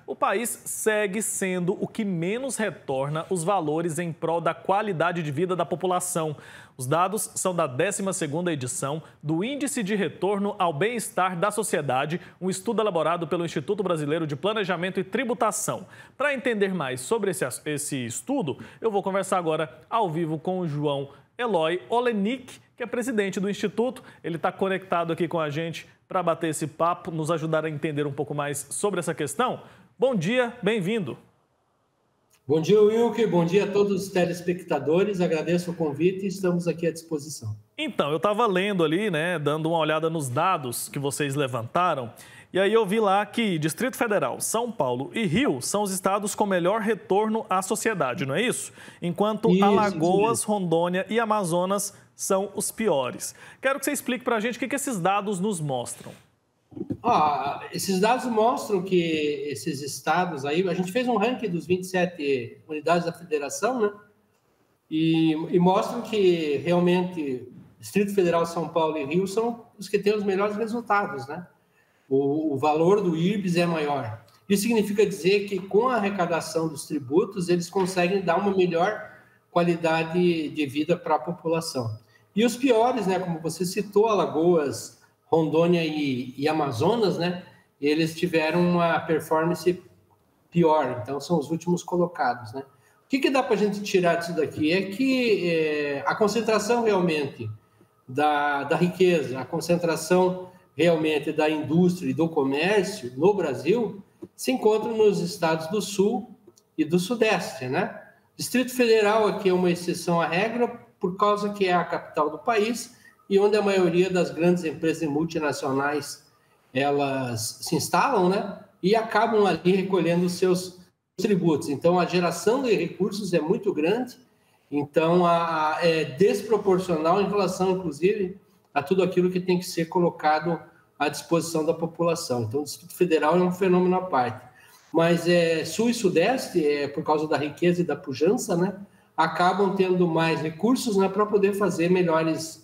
o país segue sendo o que menos retorna os valores em prol da qualidade de vida da população. Os dados são da 12ª edição do Índice de Retorno ao Bem-Estar da Sociedade, um estudo elaborado pelo Instituto Brasileiro de Planejamento e Tributação. Para entender mais sobre esse estudo, eu vou conversar agora ao vivo com o João Eloy Olenik, que é presidente do Instituto. Ele está conectado aqui com a gente para bater esse papo, nos ajudar a entender um pouco mais sobre essa questão. Bom dia, bem-vindo. Bom dia, Wilke. Bom dia a todos os telespectadores. Agradeço o convite e estamos aqui à disposição. Então, eu estava lendo ali, dando uma olhada nos dados que vocês levantaram, e aí eu vi lá que Distrito Federal, São Paulo e Rio são os estados com melhor retorno à sociedade, não é isso? Enquanto Alagoas, Rondônia e Amazonas são os piores. Quero que você explique para a gente o que esses dados nos mostram. Esses dados mostram que esses estados aí, a gente fez um ranking dos 27 unidades da federação, né? E mostram que realmente Distrito Federal, São Paulo e Rio são os que têm os melhores resultados, né? O valor do IRBS é maior. Isso significa dizer que com a arrecadação dos tributos, eles conseguem dar uma melhor qualidade de vida para a população. E os piores, né, como você citou, Alagoas, Rondônia e Amazonas, né, eles tiveram uma performance pior, então são os últimos colocados, né. O que dá para a gente tirar disso daqui é que a concentração realmente da riqueza, a concentração realmente da indústria e do comércio no Brasil se encontra nos estados do Sul e do Sudeste, né. Distrito Federal aqui é uma exceção à regra por causa que é a capital do país e onde a maioria das grandes empresas multinacionais elas se instalam, né? E acabam ali recolhendo os seus tributos. Então, a geração de recursos é muito grande, então é desproporcional em relação, inclusive, a tudo aquilo que tem que ser colocado à disposição da população. Então, o Distrito Federal é um fenômeno à parte. Mas Sul e Sudeste, por causa da riqueza e da pujança, né? Acabam tendo mais recursos, né, para poder fazer melhorias,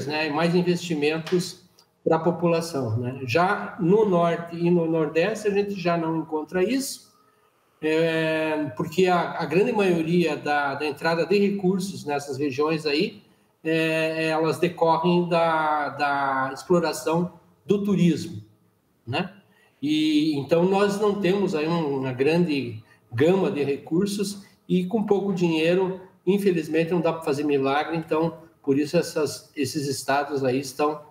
né, e mais investimentos para a população, né? Já no Norte e no Nordeste a gente já não encontra isso, porque a grande maioria da entrada de recursos nessas regiões aí, elas decorrem da exploração do turismo, né? E então nós não temos aí uma grande gama de recursos e com pouco dinheiro, infelizmente, não dá para fazer milagre. Então, por isso esses estados aí estão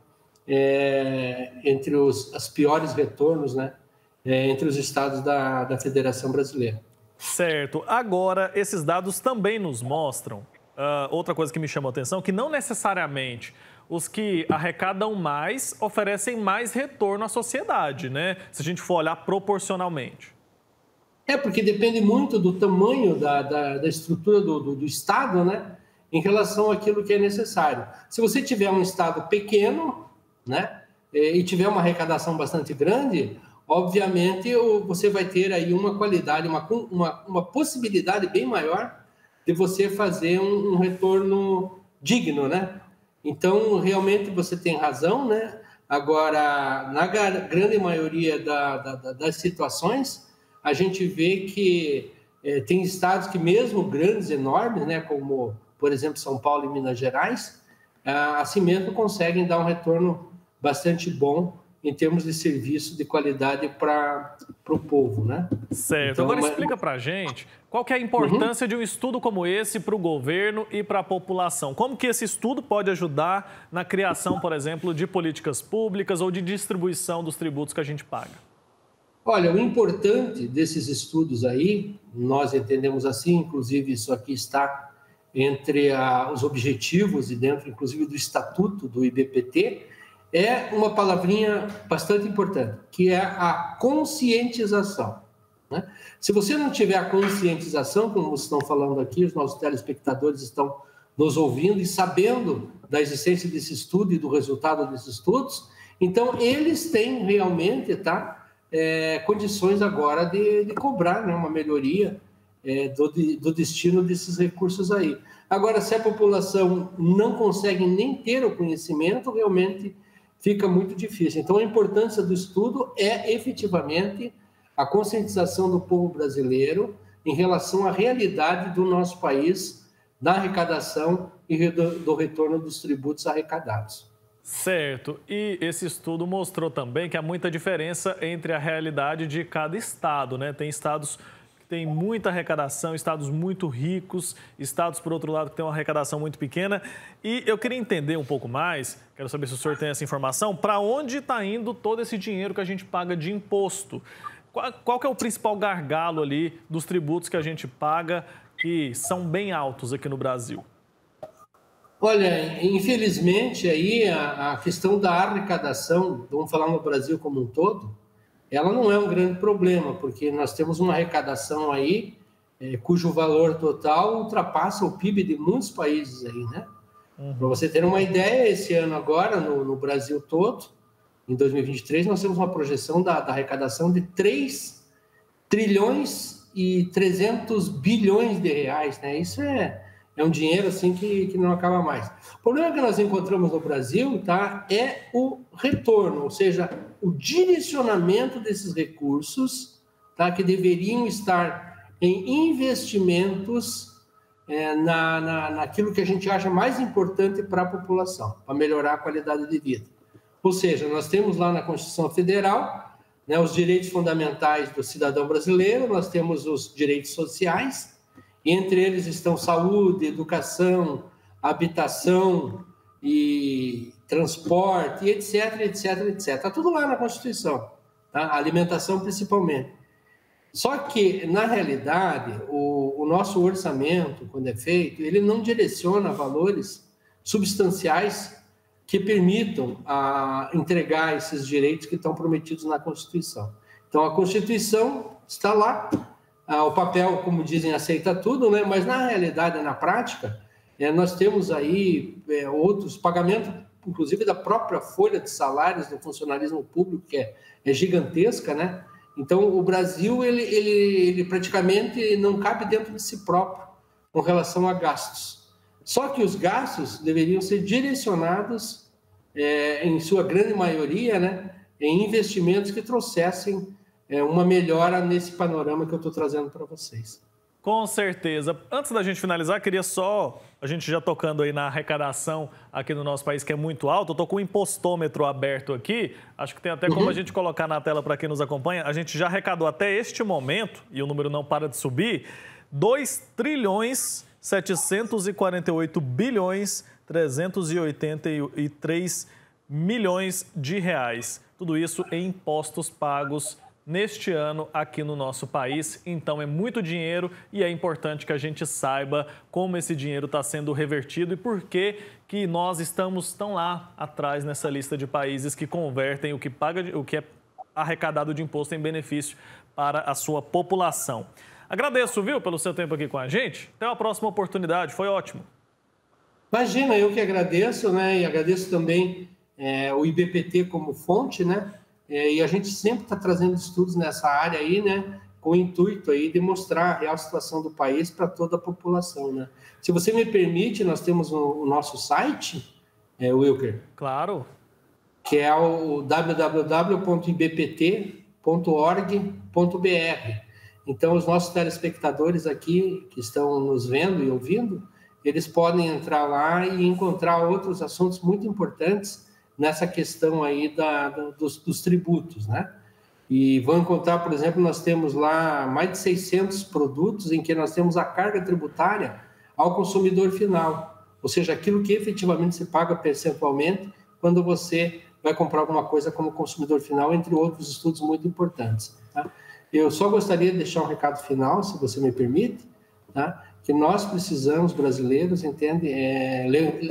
entre os piores retornos, né? Entre os estados da Federação Brasileira. Certo. Agora, esses dados também nos mostram, outra coisa que me chamou a atenção, que não necessariamente os que arrecadam mais oferecem mais retorno à sociedade, né? Se a gente for olhar proporcionalmente. Porque depende muito do tamanho da estrutura do Estado, né, em relação àquilo que é necessário. Se você tiver um Estado pequeno, né, e tiver uma arrecadação bastante grande, obviamente você vai ter aí uma qualidade, uma possibilidade bem maior de você fazer um retorno digno, né? Então, realmente você tem razão, né? Agora, na grande maioria das situações, a gente vê que tem estados que mesmo grandes, enormes, né, como, por exemplo, São Paulo e Minas Gerais, assim mesmo conseguem dar um retorno bastante bom em termos de serviço de qualidade para o povo, né? Certo. Então, agora explica para a gente qual que é a importância de um estudo como esse para o governo e para a população. Como que esse estudo pode ajudar na criação, por exemplo, de políticas públicas ou de distribuição dos tributos que a gente paga? Olha, o importante desses estudos aí, nós entendemos assim, inclusive isso aqui está entre os objetivos e dentro, inclusive, do estatuto do IBPT, é uma palavrinha bastante importante, que é a conscientização, né? Se você não tiver a conscientização, como vocês estão falando aqui, os nossos telespectadores estão nos ouvindo e sabendo da existência desse estudo e do resultado desses estudos, então eles têm realmente, condições agora de cobrar, né, uma melhoria do destino desses recursos aí. Agora, se a população não consegue nem ter o conhecimento, realmente fica muito difícil. Então, a importância do estudo é efetivamente a conscientização do povo brasileiro em relação à realidade do nosso país, da arrecadação e do retorno dos tributos arrecadados. Certo. E esse estudo mostrou também que há muita diferença entre a realidade de cada estado, né? Tem estados que têm muita arrecadação, estados muito ricos, estados, por outro lado, que têm uma arrecadação muito pequena. E eu queria entender um pouco mais, quero saber se o senhor tem essa informação, para onde está indo todo esse dinheiro que a gente paga de imposto? Qual que é o principal gargalo ali dos tributos que a gente paga, que são bem altos aqui no Brasil? Olha, infelizmente, aí a questão da arrecadação, vamos falar no Brasil como um todo, ela não é um grande problema, porque nós temos uma arrecadação aí cujo valor total ultrapassa o PIB de muitos países aí, né? Para você ter uma ideia, esse ano agora, no Brasil todo, em 2023, nós temos uma projeção da arrecadação de 3 trilhões e 300 bilhões de reais, né? Isso é um dinheiro assim que não acaba mais. O problema que nós encontramos no Brasil, tá, é o retorno, ou seja, o direcionamento desses recursos, tá, que deveriam estar em investimentos naquilo que a gente acha mais importante para a população, para melhorar a qualidade de vida. Ou seja, nós temos lá na Constituição Federal, né, os direitos fundamentais do cidadão brasileiro, nós temos os direitos sociais, e entre eles estão saúde, educação, habitação e transporte, etc, etc, etc. Está tudo lá na Constituição, tá? Alimentação principalmente. Só que, na realidade, o nosso orçamento, quando é feito, ele não direciona valores substanciais que permitam entregar esses direitos que estão prometidos na Constituição. Então, a Constituição está lá, o papel, como dizem, aceita tudo, né? Mas na realidade, na prática, nós temos aí outros pagamentos, inclusive da própria folha de salários do funcionalismo público, que é gigantesca, né? Então, o Brasil, ele praticamente não cabe dentro de si próprio com relação a gastos. Só que os gastos deveriam ser direcionados, em sua grande maioria, né, em investimentos que trouxessem uma melhora nesse panorama que eu estou trazendo para vocês. Com certeza. Antes da gente finalizar, queria só, a gente já tocando aí na arrecadação aqui no nosso país, que é muito alto, eu estou com o impostômetro aberto aqui, acho que tem até como a gente colocar na tela para quem nos acompanha, a gente já arrecadou até este momento, e o número não para de subir, 2 trilhões 748 bilhões 383 milhões de reais. Tudo isso em impostos pagos neste ano aqui no nosso país. Então é muito dinheiro e é importante que a gente saiba como esse dinheiro está sendo revertido e por que nós estamos tão lá atrás nessa lista de países que convertem o que é arrecadado de imposto em benefício para a sua população. Agradeço, viu, pelo seu tempo aqui com a gente. Até a próxima oportunidade, foi ótimo. Imagina, eu que agradeço, né? E agradeço também o IBPT como fonte, né? E a gente sempre está trazendo estudos nessa área aí, né? Com o intuito aí de mostrar a real situação do país para toda a população, né? Se você me permite, nós temos o nosso site, Wilker. Claro. Que é o www.ibpt.org.br. Então, os nossos telespectadores aqui que estão nos vendo e ouvindo, eles podem entrar lá e encontrar outros assuntos muito importantes nessa questão aí dos tributos, né? E vão encontrar, por exemplo, nós temos lá mais de 600 produtos em que nós temos a carga tributária ao consumidor final, ou seja, aquilo que efetivamente se paga percentualmente quando você vai comprar alguma coisa como consumidor final, entre outros estudos muito importantes, tá? Eu só gostaria de deixar um recado final, se você me permite, tá? Que nós precisamos, brasileiros,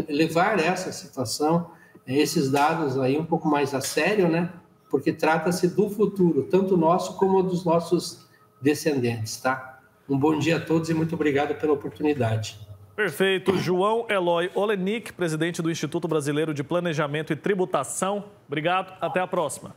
levar essa situação, esses dados aí um pouco mais a sério, né? Porque trata-se do futuro, tanto nosso como dos nossos descendentes, tá? Um bom dia a todos e muito obrigado pela oportunidade. Perfeito. João Eloy Olenik, presidente do Instituto Brasileiro de Planejamento e Tributação. Obrigado, até a próxima.